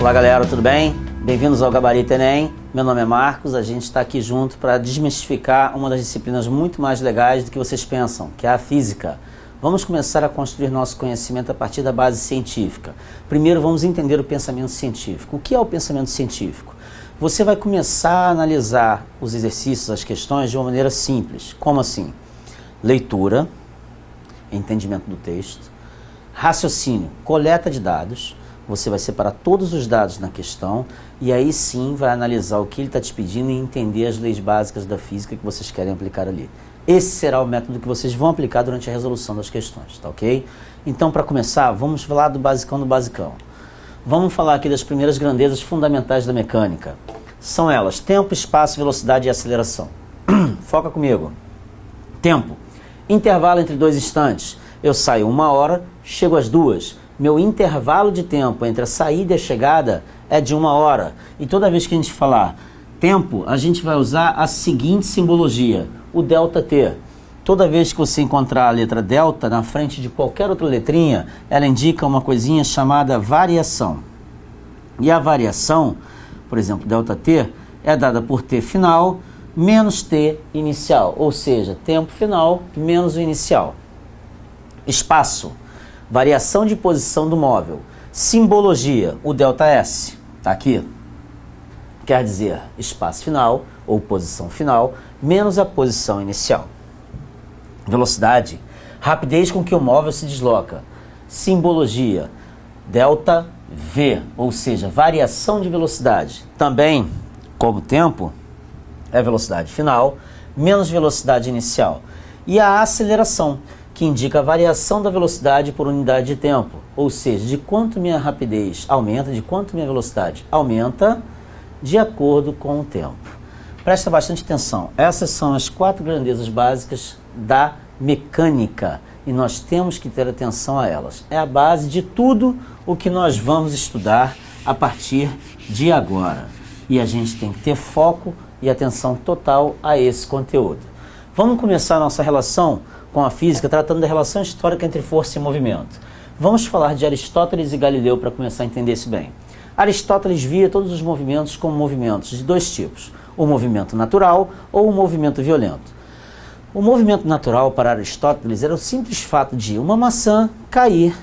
Olá galera, tudo bem? Bem-vindos ao Gabarito Enem. Meu nome é Marcos, a gente está aqui junto para desmistificar uma das disciplinas muito mais legais do que vocês pensam, que é a física. Vamos começar a construir nosso conhecimento a partir da base científica. Primeiro vamos entender o pensamento científico. O que é o pensamento científico? Você vai começar a analisar os exercícios, as questões de uma maneira simples. Como assim? Leitura, entendimento do texto, raciocínio, coleta de dados. Você vai separar todos os dados na questão e aí sim vai analisar o que ele está te pedindo e entender as leis básicas da física que vocês querem aplicar ali. Esse será o método que vocês vão aplicar durante a resolução das questões, tá ok? Então, para começar, vamos falar do basicão do basicão. Vamos falar aqui das primeiras grandezas fundamentais da mecânica. São elas: tempo, espaço, velocidade e aceleração. Foca comigo. Tempo. Intervalo entre dois instantes. Eu saio 1 hora, chego às 2. Meu intervalo de tempo entre a saída e a chegada é de 1 hora. E toda vez que a gente falar tempo, a gente vai usar a seguinte simbologia, o ΔT. Toda vez que você encontrar a letra delta na frente de qualquer outra letrinha, ela indica uma coisinha chamada variação. E a variação, por exemplo, ΔT, é dada por T final menos T inicial, ou seja, tempo final menos o inicial. Espaço. Variação de posição do móvel. Simbologia, o ΔS, está aqui. Quer dizer, espaço final, ou posição final, menos a posição inicial. Velocidade, rapidez com que o móvel se desloca. Simbologia, ΔV, ou seja, variação de velocidade. Também, como tempo, é velocidade final, menos velocidade inicial. E a aceleração, que indica a variação da velocidade por unidade de tempo, ou seja, de quanto minha rapidez aumenta, de quanto minha velocidade aumenta, de acordo com o tempo. Presta bastante atenção, essas são as 4 grandezas básicas da mecânica e nós temos que ter atenção a elas. É a base de tudo o que nós vamos estudar a partir de agora. E a gente tem que ter foco e atenção total a esse conteúdo. Vamos começar a nossa relação com a física, tratando da relação histórica entre força e movimento. Vamos falar de Aristóteles e Galileu para começar a entender isso bem. Aristóteles via todos os movimentos como movimentos de 2 tipos, o movimento natural ou o movimento violento. O movimento natural para Aristóteles era o simples fato de uma maçã cair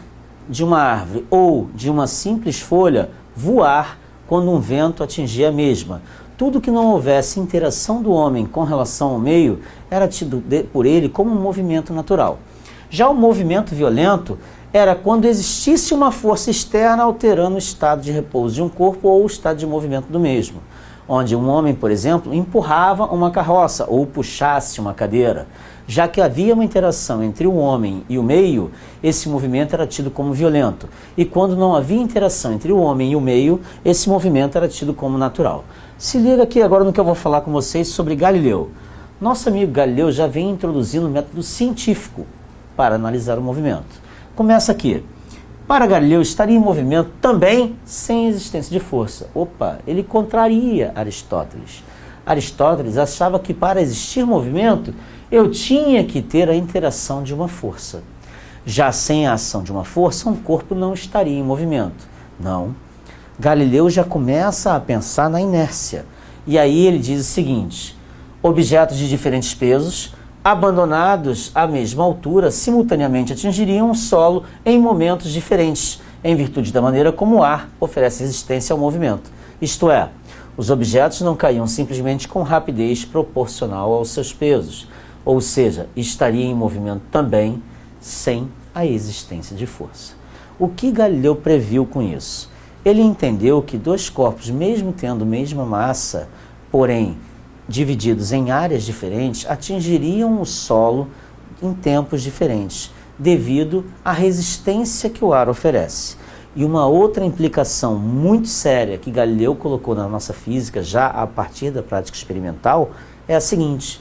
de uma árvore ou de uma simples folha voar quando um vento atingia a mesma. Tudo que não houvesse interação do homem com relação ao meio era tido por ele como um movimento natural. Já o movimento violento era quando existisse uma força externa alterando o estado de repouso de um corpo ou o estado de movimento do mesmo, onde um homem, por exemplo, empurrava uma carroça ou puxasse uma cadeira. Já que havia uma interação entre o homem e o meio, esse movimento era tido como violento. E quando não havia interação entre o homem e o meio, esse movimento era tido como natural. Se liga aqui agora no que eu vou falar com vocês sobre Galileu. Nosso amigo Galileu já vem introduzindo um método científico para analisar o movimento. Começa aqui. Para Galileu, estaria em movimento também sem existência de força. Opa, ele contraria Aristóteles. Aristóteles achava que para existir movimento, eu tinha que ter a interação de uma força. Já sem a ação de uma força, um corpo não estaria em movimento. Não. Galileu já começa a pensar na inércia. E aí ele diz o seguinte: objetos de diferentes pesos, abandonados à mesma altura, simultaneamente atingiriam o solo em momentos diferentes, em virtude da maneira como o ar oferece resistência ao movimento. Isto é, os objetos não caíam simplesmente com rapidez proporcional aos seus pesos, ou seja, estaria em movimento também sem a existência de força. O que Galileu previu com isso? Ele entendeu que 2 corpos, mesmo tendo a mesma massa, porém divididos em áreas diferentes, atingiriam o solo em tempos diferentes, devido à resistência que o ar oferece. E uma outra implicação muito séria que Galileu colocou na nossa física, já a partir da prática experimental, é a seguinte: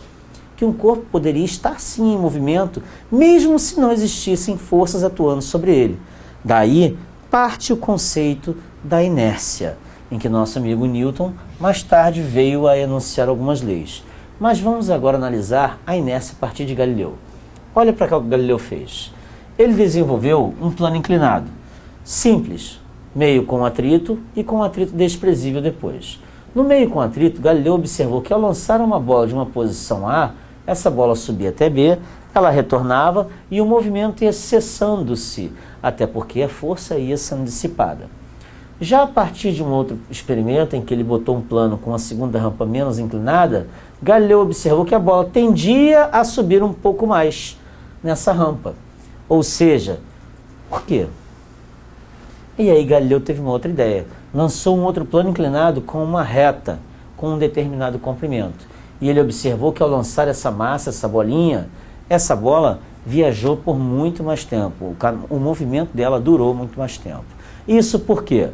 que um corpo poderia estar sim em movimento, mesmo se não existissem forças atuando sobre ele. Daí parte o conceito da inércia, em que nosso amigo Newton mais tarde veio a enunciar algumas leis. Mas vamos agora analisar a inércia a partir de Galileu. Olha para o que Galileu fez. Ele desenvolveu um plano inclinado. Simples. Meio com atrito e com atrito desprezível depois. No meio com atrito, Galileu observou que ao lançar uma bola de uma posição A, essa bola subia até B, ela retornava e o movimento ia cessando-se, até porque a força ia sendo dissipada. Já a partir de um outro experimento, em que ele botou um plano com a segunda rampa menos inclinada, Galileu observou que a bola tendia a subir um pouco mais nessa rampa. Ou seja, por quê? E aí Galileu teve uma outra ideia. Lançou um outro plano inclinado com uma reta, com um determinado comprimento. E ele observou que ao lançar essa massa, essa bolinha, essa bola viajou por muito mais tempo. O movimento dela durou muito mais tempo. Isso por quê?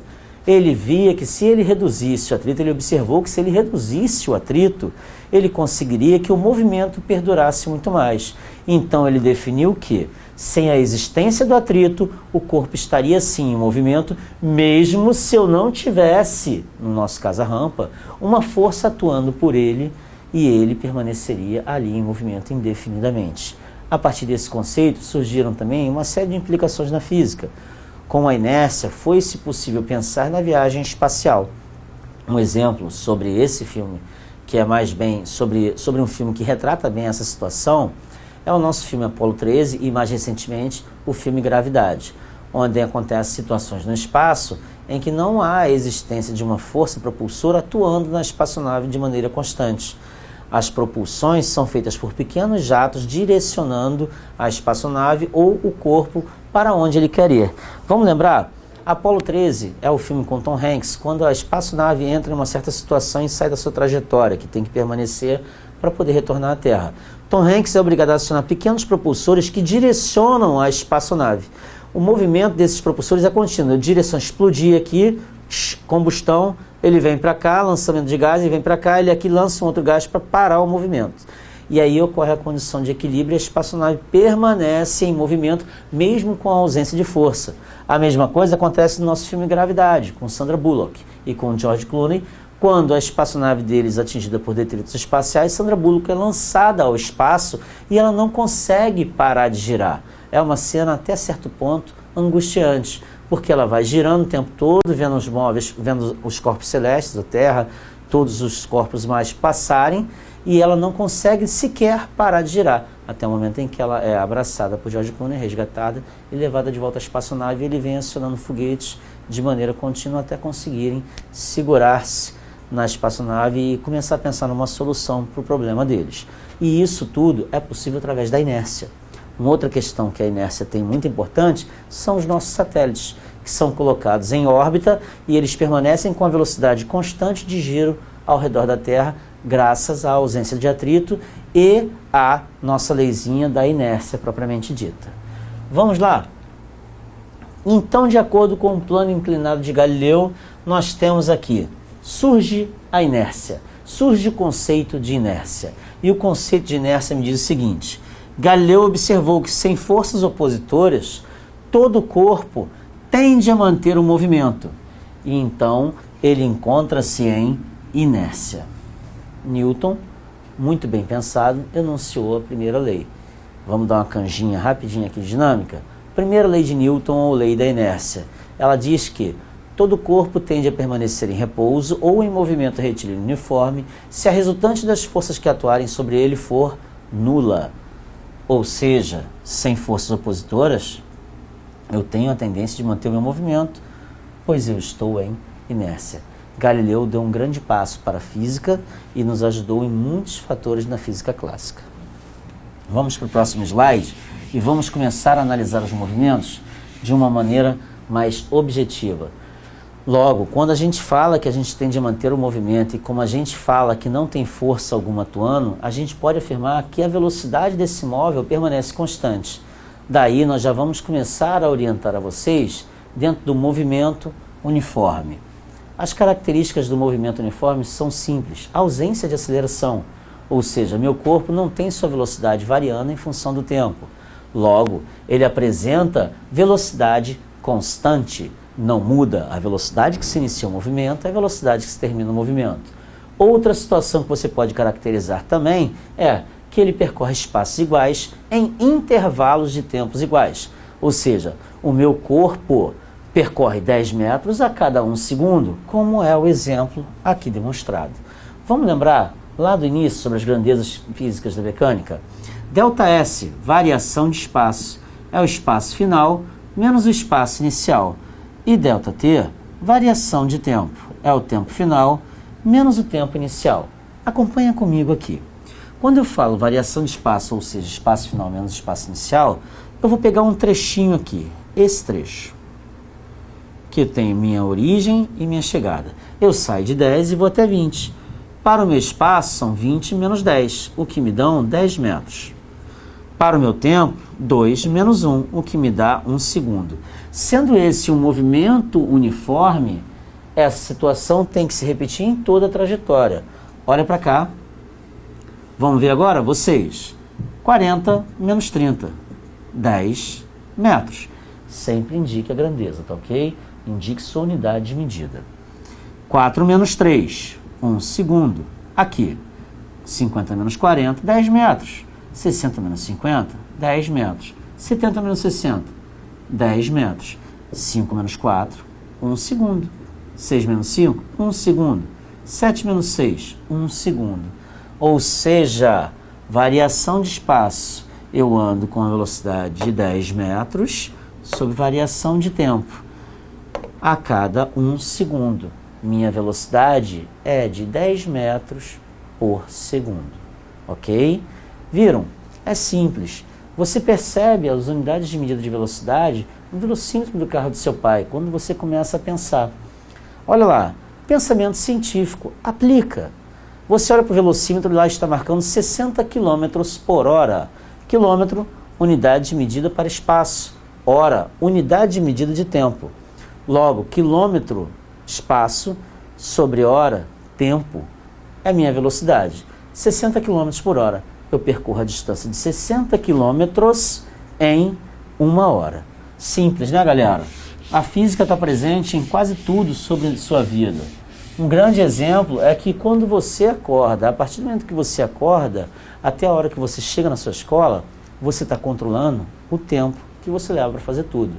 Ele via que se ele reduzisse o atrito, ele observou que se ele reduzisse o atrito, ele conseguiria que o movimento perdurasse muito mais. Então ele definiu que, sem a existência do atrito, o corpo estaria sim em movimento, mesmo se eu não tivesse, no nosso caso a rampa, uma força atuando por ele, e ele permaneceria ali em movimento indefinidamente. A partir desse conceito surgiram também uma série de implicações na física. Com a inércia, foi-se possível pensar na viagem espacial. Um exemplo sobre esse filme, que é mais bem sobre um filme que retrata bem essa situação, é o nosso filme Apolo 13 e, mais recentemente, o filme Gravidade, onde acontecem situações no espaço em que não há a existência de uma força propulsora atuando na espaçonave de maneira constante. As propulsões são feitas por pequenos jatos direcionando a espaçonave ou o corpo para onde ele quer ir. Vamos lembrar? Apolo 13 é o filme com Tom Hanks, quando a espaçonave entra em uma certa situação e sai da sua trajetória, que tem que permanecer para poder retornar à Terra. Tom Hanks é obrigado a acionar pequenos propulsores que direcionam a espaçonave. O movimento desses propulsores é contínuo. A direção explodir aqui, combustão, ele vem para cá, lançamento de gás, ele vem para cá, ele aqui lança um outro gás para parar o movimento. E aí ocorre a condição de equilíbrio e a espaçonave permanece em movimento, mesmo com a ausência de força. A mesma coisa acontece no nosso filme Gravidade, com Sandra Bullock e com George Clooney, quando a espaçonave deles é atingida por detritos espaciais, Sandra Bullock é lançada ao espaço e ela não consegue parar de girar. É uma cena até certo ponto angustiante, porque ela vai girando o tempo todo, vendo os móveis, vendo os corpos celestes, a Terra, todos os corpos mais passarem, e ela não consegue sequer parar de girar, até o momento em que ela é abraçada por George Clooney, resgatada e levada de volta à espaçonave, e ele vem acionando foguetes de maneira contínua até conseguirem segurar-se na espaçonave e começar a pensar numa solução para o problema deles. E isso tudo é possível através da inércia. Uma outra questão que a inércia tem muito importante são os nossos satélites, que são colocados em órbita e eles permanecem com a velocidade constante de giro ao redor da Terra, graças à ausência de atrito e à nossa leizinha da inércia propriamente dita. Vamos lá? Então, de acordo com o plano inclinado de Galileu, nós temos aqui, surge a inércia, surge o conceito de inércia. E o conceito de inércia me diz o seguinte: Galileu observou que sem forças opositoras, todo o corpo tende a manter o movimento, e então ele encontra-se em inércia. Newton, muito bem pensado, enunciou a primeira lei. Vamos dar uma canjinha rapidinha aqui, dinâmica. Primeira lei de Newton, ou lei da inércia. Ela diz que todo corpo tende a permanecer em repouso ou em movimento retilíneo uniforme se a resultante das forças que atuarem sobre ele for nula. Ou seja, sem forças opositoras, eu tenho a tendência de manter o meu movimento, pois eu estou em inércia. Galileu deu um grande passo para a física e nos ajudou em muitos fatores na física clássica. Vamos para o próximo slide e vamos começar a analisar os movimentos de uma maneira mais objetiva. Logo, quando a gente fala que a gente tende a manter o movimento e como a gente fala que não tem força alguma atuando, a gente pode afirmar que a velocidade desse móvel permanece constante. Daí nós já vamos começar a orientar a vocês dentro do movimento uniforme. As características do movimento uniforme são simples: ausência de aceleração, ou seja, meu corpo não tem sua velocidade variando em função do tempo. Logo, ele apresenta velocidade constante, não muda. A velocidade que se inicia o movimento é a velocidade que se termina o movimento. Outra situação que você pode caracterizar também é que ele percorre espaços iguais em intervalos de tempos iguais. Ou seja, o meu corpo percorre 10 metros a cada 1 segundo, como é o exemplo aqui demonstrado. Vamos lembrar lá do início sobre as grandezas físicas da mecânica? ΔS, variação de espaço, é o espaço final menos o espaço inicial. E ΔT, variação de tempo, é o tempo final menos o tempo inicial. Acompanha comigo aqui. Quando eu falo variação de espaço, ou seja, espaço final menos espaço inicial, eu vou pegar um trechinho aqui, esse trecho, que tem minha origem e minha chegada. Eu saio de 10 e vou até 20. Para o meu espaço, são 20 menos 10, o que me dão 10 metros. Para o meu tempo, 2 menos 1, o que me dá 1 segundo. Sendo esse um movimento uniforme, essa situação tem que se repetir em toda a trajetória. Olha para cá. Vamos ver agora, vocês. 40 menos 30, 10 metros. Sempre indique a grandeza, tá ok? Indique sua unidade de medida. 4 menos 3, 1 segundo. Aqui, 50 menos 40, 10 metros. 60 menos 50, 10 metros. 70 menos 60, 10 metros. 5 menos 4, 1 segundo. 6 menos 5, 1 segundo. 7 menos 6, 1 segundo. Ou seja, variação de espaço. Eu ando com a velocidade de 10 metros sob variação de tempo a cada 1 segundo. Minha velocidade é de 10 metros por segundo. Ok? Viram? É simples. Você percebe as unidades de medida de velocidade no velocímetro do carro do seu pai, quando você começa a pensar. Olha lá, pensamento científico, aplica. Você olha para o velocímetro e lá está marcando 60 km por hora. Quilômetro, unidade de medida para espaço. Hora, unidade de medida de tempo. Logo, quilômetro, espaço, sobre hora, tempo, é a minha velocidade. 60 km por hora. Eu percorro a distância de 60 km em 1 hora. Simples, né, galera? A física está presente em quase tudo sobre sua vida. Um grande exemplo é que quando você acorda, a partir do momento que você acorda, até a hora que você chega na sua escola, você está controlando o tempo que você leva para fazer tudo.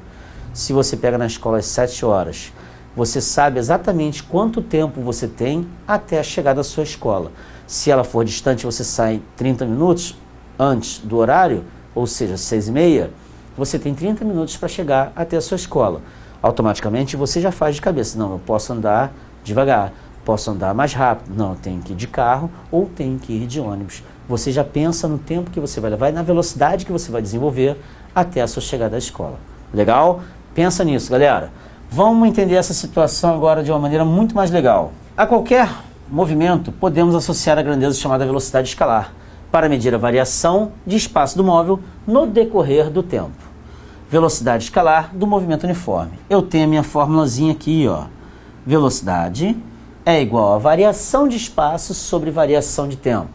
Se você pega na escola às 7 horas, você sabe exatamente quanto tempo você tem até a chegada da sua escola. Se ela for distante, você sai 30 minutos antes do horário, ou seja, 6h30, você tem 30 minutos para chegar até a sua escola. Automaticamente você já faz de cabeça, não, eu posso andar devagar, posso andar mais rápido, não, eu tenho que ir de carro ou tenho que ir de ônibus. Você já pensa no tempo que você vai levar e na velocidade que você vai desenvolver até a sua chegada à escola. Legal? Pensa nisso, galera. Vamos entender essa situação agora de uma maneira muito mais legal. A qualquer movimento, podemos associar a grandeza chamada velocidade escalar para medir a variação de espaço do móvel no decorrer do tempo. Velocidade escalar do movimento uniforme. Eu tenho a minha formulazinha aqui, ó. Velocidade é igual a variação de espaço sobre variação de tempo,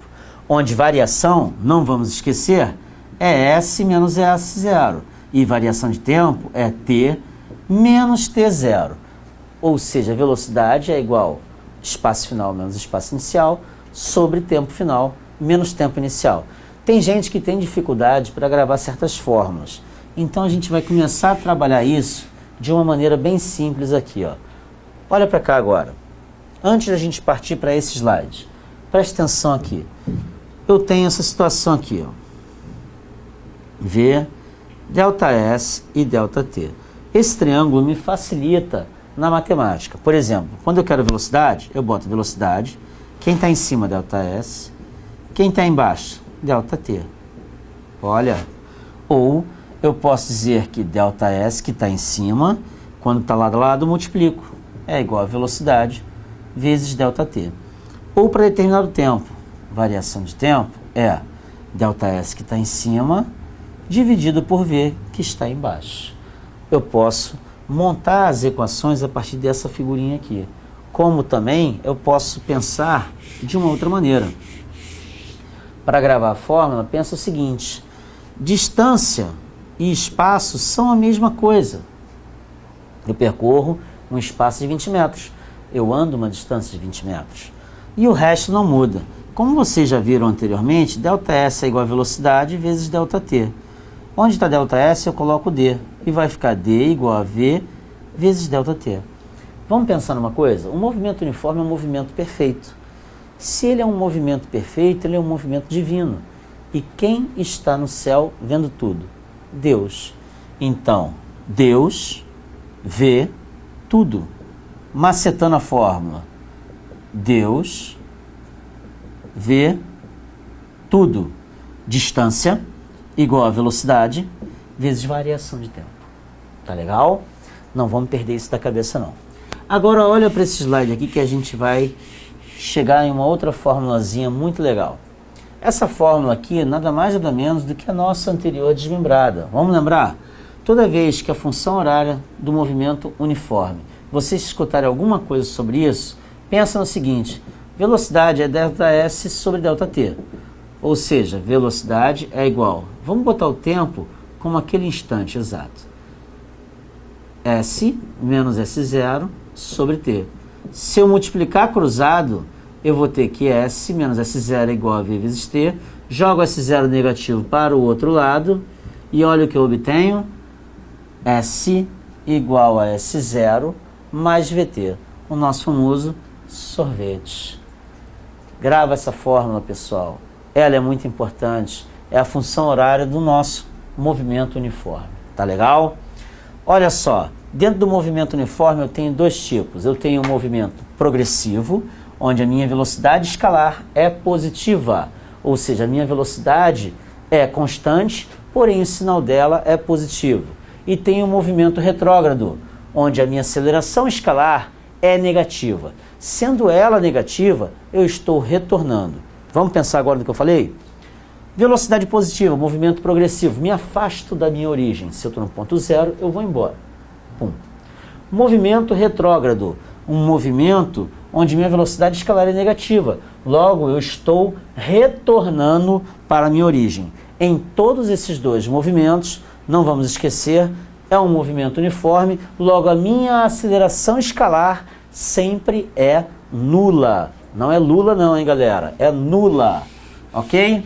onde variação, não vamos esquecer, é S menos S0 e variação de tempo é T menos T0. Ou seja, velocidade é igual espaço final menos espaço inicial sobre tempo final menos tempo inicial. Tem gente que tem dificuldade para gravar certas fórmulas. Então a gente vai começar a trabalhar isso de uma maneira bem simples aqui, ó. Olha para cá agora. Antes da gente partir para esse slide, preste atenção aqui. Eu tenho essa situação aqui, ó. V, ΔS e ΔT. Esse triângulo me facilita na matemática. Por exemplo, quando eu quero velocidade, eu boto velocidade. Quem está em cima, ΔS. Quem está embaixo, ΔT. Olha. Ou eu posso dizer que ΔS, que está em cima, quando está lado a lado, eu multiplico. É igual a velocidade vezes ΔT. Ou para determinado tempo, variação de tempo é ΔS, que está em cima, dividido por V, que está embaixo. Eu posso montar as equações a partir dessa figurinha aqui. Como também eu posso pensar de uma outra maneira. Para gravar a fórmula, pensa o seguinte: distância e espaço são a mesma coisa. Eu percorro um espaço de 20 metros. Eu ando uma distância de 20 metros. E o resto não muda. Como vocês já viram anteriormente, ΔS é igual a velocidade vezes ΔT. Onde está ΔS, eu coloco D. E vai ficar D igual a V vezes ΔT. Vamos pensar numa coisa? O movimento uniforme é um movimento perfeito. Se ele é um movimento perfeito, ele é um movimento divino. E quem está no céu vendo tudo? Deus. Então, Deus vê tudo. Macetando a fórmula. Deus vê tudo. Distância igual a velocidade vezes variação de tempo. Tá legal? Não vamos perder isso da cabeça, não. Agora olha para esse slide aqui que a gente vai chegar em uma outra formulazinha muito legal. Essa fórmula aqui é nada mais nada menos do que a nossa anterior desmembrada. Vamos lembrar? Toda vez que a função horária do movimento uniforme, vocês escutarem alguma coisa sobre isso, pensa no seguinte: velocidade é ΔS sobre ΔT. Ou seja, velocidade é igual. Vamos botar o tempo como aquele instante exato. S menos S0 sobre T. Se eu multiplicar cruzado, eu vou ter que S menos S0 é igual a V vezes T. Jogo S0 negativo para o outro lado e olha o que eu obtenho. S igual a S0 mais VT. O nosso famoso sorvete. Grava essa fórmula, pessoal. Ela é muito importante. É a função horária do nosso movimento uniforme. Tá legal? Olha só. Dentro do movimento uniforme eu tenho dois tipos. Eu tenho um movimento progressivo, onde a minha velocidade escalar é positiva. Ou seja, a minha velocidade é constante, porém o sinal dela é positivo. E tem um movimento retrógrado, onde a minha aceleração escalar é negativa. Sendo ela negativa, eu estou retornando. Vamos pensar agora no que eu falei? Velocidade positiva, movimento progressivo. Me afasto da minha origem. Se eu estou no ponto zero, eu vou embora. Pum. Movimento retrógrado, um movimento onde minha velocidade escalar é negativa. Logo, eu estou retornando para a minha origem. Em todos esses dois movimentos, não vamos esquecer, é um movimento uniforme, logo a minha aceleração escalar sempre é nula. Não é Lula não, hein, galera? É nula, ok?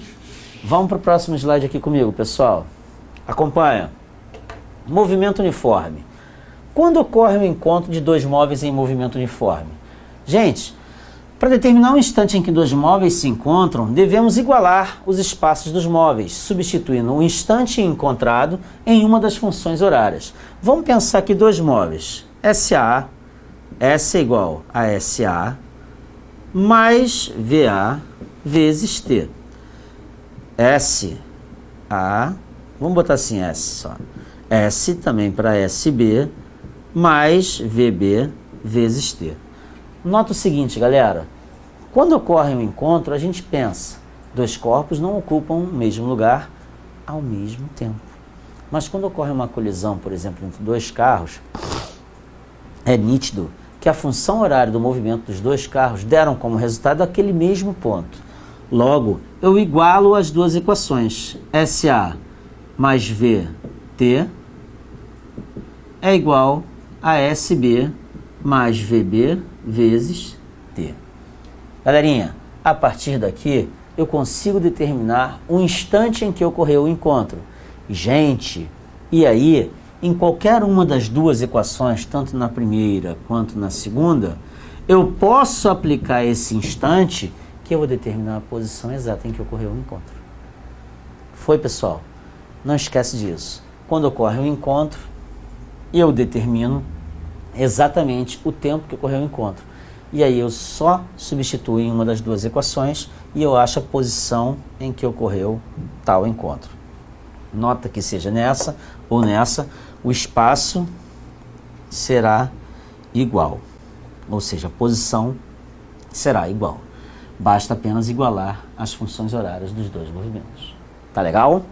Vamos para o próximo slide aqui comigo, pessoal. Acompanha. Movimento uniforme. Quando ocorre o encontro de dois móveis em movimento uniforme? Gente, para determinar o instante em que dois móveis se encontram, devemos igualar os espaços dos móveis, substituindo o instante encontrado em uma das funções horárias. Vamos pensar aqui dois móveis. SA, S é igual a SA, mais VA vezes T. SA, vamos botar assim S só. S também para SB, mais VB vezes T. Nota o seguinte, galera. Quando ocorre um encontro, a gente pensa, dois corpos não ocupam o mesmo lugar ao mesmo tempo. Mas quando ocorre uma colisão, por exemplo, entre dois carros, é nítido que a função horária do movimento dos dois carros deram como resultado aquele mesmo ponto. Logo, eu igualo as duas equações. SA mais VT é igual a SB mais VB vezes T. Galerinha, a partir daqui eu consigo determinar o instante em que ocorreu o encontro. Gente, e aí, em qualquer uma das duas equações, tanto na primeira quanto na segunda, eu posso aplicar esse instante que eu vou determinar a posição exata em que ocorreu o encontro. Foi, pessoal? Não esquece disso. Quando ocorre o encontro, eu determino exatamente o tempo que ocorreu o encontro. E aí eu só substituo em uma das duas equações e eu acho a posição em que ocorreu tal encontro. Nota que seja nessa ou nessa, o espaço será igual. Ou seja, a posição será igual. Basta apenas igualar as funções horárias dos dois movimentos. Tá legal?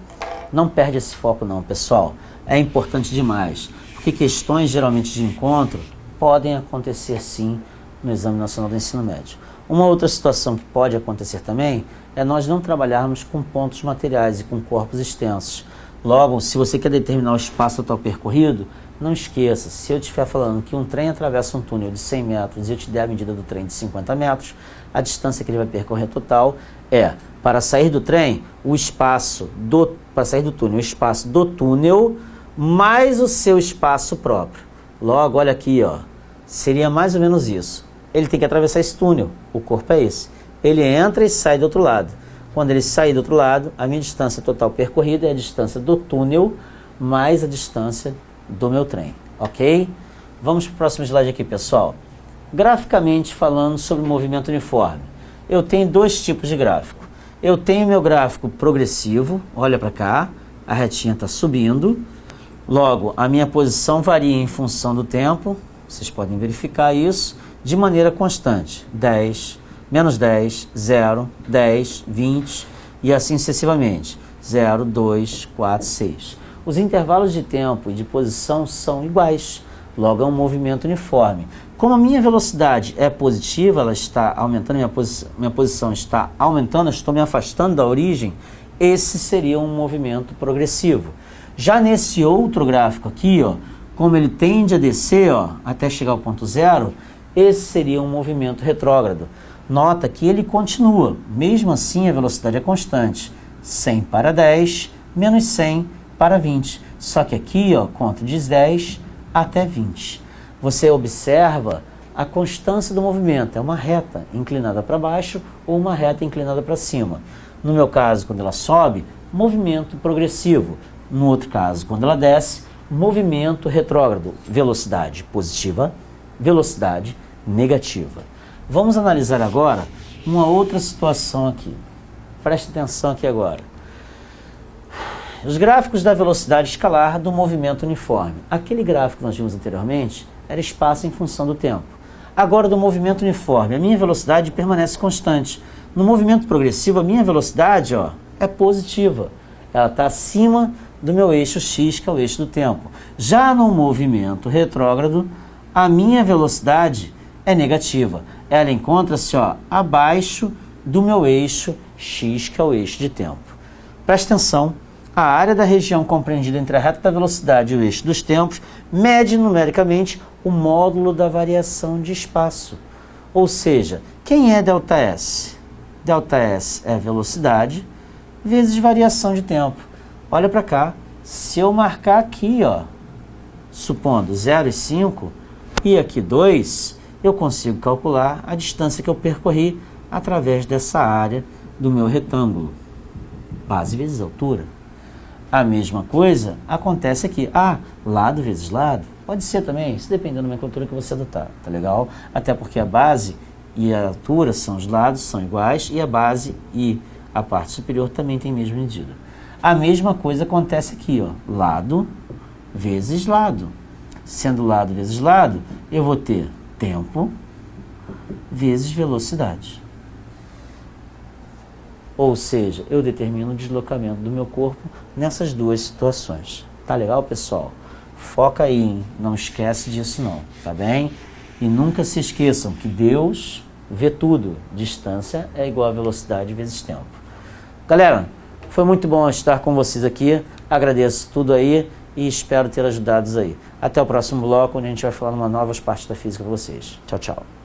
Não perde esse foco não, pessoal. É importante demais. Porque questões geralmente de encontro podem acontecer sim no Exame Nacional do Ensino Médio. Uma outra situação que pode acontecer também é nós não trabalharmos com pontos materiais e com corpos extensos. Logo, se você quer determinar o espaço total percorrido, não esqueça, se eu estiver falando que um trem atravessa um túnel de 100 metros e eu te der a medida do trem de 50 metros, a distância que ele vai percorrer total é, para sair do trem, para sair do túnel, o espaço do túnel mais o seu espaço próprio. Logo, olha aqui, ó, seria mais ou menos isso. Ele tem que atravessar esse túnel, o corpo é esse. Ele entra e sai do outro lado. Quando ele sair do outro lado, a minha distância total percorrida é a distância do túnel mais a distância do meu trem, ok? Vamos para o próximo slide aqui, pessoal. Graficamente falando sobre o movimento uniforme, eu tenho dois tipos de gráfico. Eu tenho meu gráfico progressivo, olha para cá, a retinha está subindo. Logo, a minha posição varia em função do tempo, vocês podem verificar isso, de maneira constante. 10, menos 10, 0, 10, 20 e assim sucessivamente. 0, 2, 4, 6. Os intervalos de tempo e de posição são iguais, logo é um movimento uniforme. Como a minha velocidade é positiva, ela está aumentando, minha posição está aumentando, eu estou me afastando da origem, esse seria um movimento progressivo. Já nesse outro gráfico aqui, ó, como ele tende a descer, ó, até chegar ao ponto zero, esse seria um movimento retrógrado. Nota que ele continua, mesmo assim a velocidade é constante, 100 para 10, menos 100 para 20. Só que aqui, ó, conto de 10 até 20. Você observa a constância do movimento, é uma reta inclinada para baixo ou uma reta inclinada para cima. No meu caso, quando ela sobe, movimento progressivo. No outro caso, quando ela desce, movimento retrógrado, velocidade positiva, velocidade negativa. Vamos analisar agora uma outra situação aqui. Preste atenção aqui agora. Os gráficos da velocidade escalar do movimento uniforme. Aquele gráfico que nós vimos anteriormente era espaço em função do tempo. Agora, do movimento uniforme, a minha velocidade permanece constante. No movimento progressivo, a minha velocidade, ó, é positiva. Ela está acima do meu eixo X, que é o eixo do tempo. Já no movimento retrógrado, a minha velocidade é negativa. Ela encontra-se, ó, abaixo do meu eixo X, que é o eixo de tempo. Presta atenção. A área da região compreendida entre a reta da velocidade e o eixo dos tempos mede numericamente o módulo da variação de espaço. Ou seja, quem é ΔS? ΔS é velocidade vezes variação de tempo. Olha para cá, se eu marcar aqui, ó, supondo 0 e 5 e aqui 2, eu consigo calcular a distância que eu percorri através dessa área do meu retângulo. Base vezes altura. A mesma coisa acontece aqui. Lado vezes lado. Pode ser também, isso dependendo da nomenclatura que você adotar, tá legal? Até porque a base e a altura são os lados, são iguais, e a base e a parte superior também tem a mesma medida. A mesma coisa acontece aqui, ó, lado vezes lado. Sendo lado vezes lado, eu vou ter tempo vezes velocidade. Ou seja, eu determino o deslocamento do meu corpo nessas duas situações. Tá legal, pessoal? Foca aí, hein? Não esquece disso não, tá bem? E nunca se esqueçam que Deus vê tudo. Distância é igual a velocidade vezes tempo. Galera, foi muito bom estar com vocês aqui. Agradeço tudo aí e espero ter ajudado aí. Até o próximo bloco, onde a gente vai falar uma nova parte da física para vocês. Tchau, tchau.